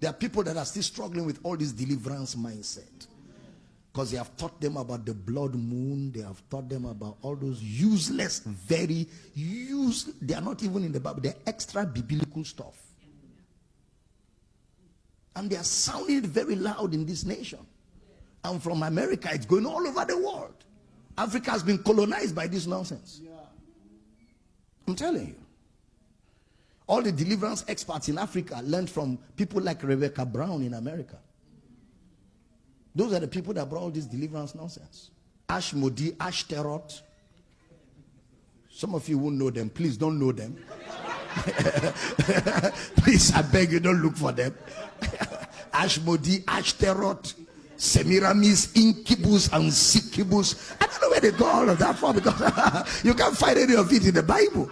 There are people that are still struggling with all this deliverance mindset. Because they have taught them about the blood moon. They have taught them about all those useless, they are not even in the Bible. They're extra biblical stuff. And they are sounding very loud in this nation. And from America, it's going all over the world. Africa has been colonized by this nonsense. I'm telling you. All the deliverance experts in Africa learned from people like Rebecca Brown in America. Those are the people that brought all this deliverance nonsense. Ashmodi, Ashtaroth. Some of you won't know them. Please don't know them. Please, I beg you, don't look for them. Ashmodi, Ashtaroth, Semiramis, Incubus, and Succubus. I don't know where they got all of that from, because you can't find any of it in the Bible.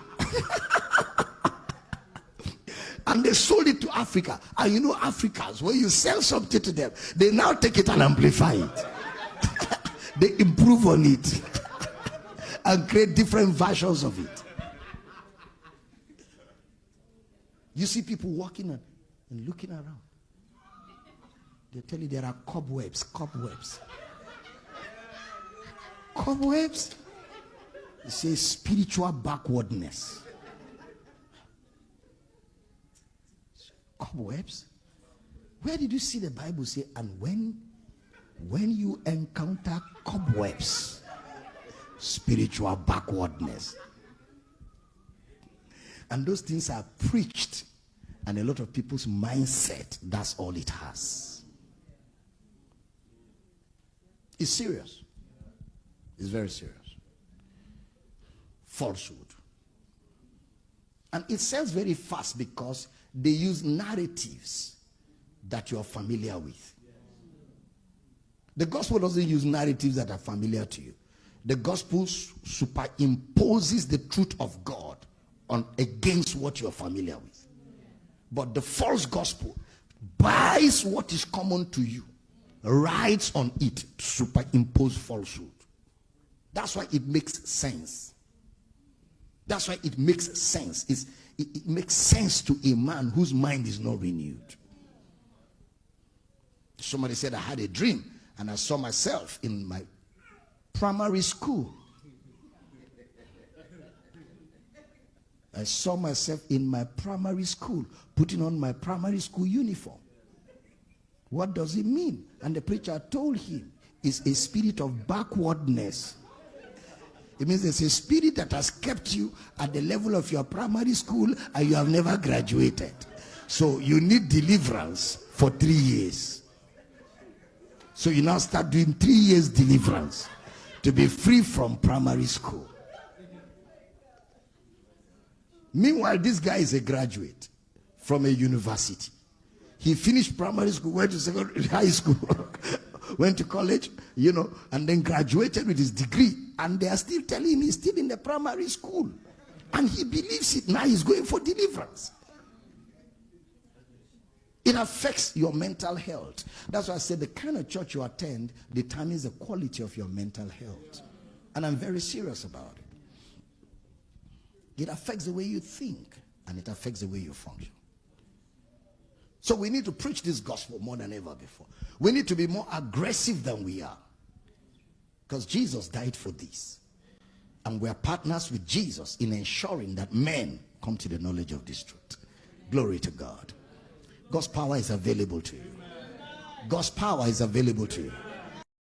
And they sold it to Africa. And you know, Africans, when you sell something to them, they now take it and amplify it. They improve on it and create different versions of it. You see people walking and looking around. They tell you there are cobwebs. Cobwebs. It says spiritual backwardness. Cobwebs? Where did you see the Bible say, and when you encounter cobwebs, spiritual backwardness? And those things are preached, and a lot of people's mindset, that's all it has. It's serious. It's very serious. Falsehood. And it sells very fast because they use narratives that you are familiar with. The gospel doesn't use narratives that are familiar to you. The gospel superimposes the truth of God against what you are familiar with. But the false gospel buys what is common to you, rides on it to superimpose falsehood. That's why it makes sense. That's why it makes sense. It makes sense to a man whose mind is not renewed. Somebody said, I had a dream and I saw myself in my primary school. I saw myself in my primary school putting on my primary school uniform. What does it mean? And the preacher told him, it's a spirit of backwardness. It means there's a spirit that has kept you at the level of your primary school and you have never graduated. So you need deliverance for 3 years. So you now start doing 3 years deliverance to be free from primary school. Meanwhile, this guy is a graduate from a university. He finished primary school, went to secondary high school, went to college, and then graduated with his degree. And they are still telling him he's still in the primary school. And he believes it. Now he's going for deliverance. It affects your mental health. That's why I said the kind of church you attend determines the quality of your mental health. And I'm very serious about it. It affects the way you think, and it affects the way you function. So we need to preach this gospel more than ever before. We need to be more aggressive than we are. Because Jesus died for this. And we are partners with Jesus in ensuring that men come to the knowledge of this truth. Glory to God. God's power is available to you. God's power is available to you.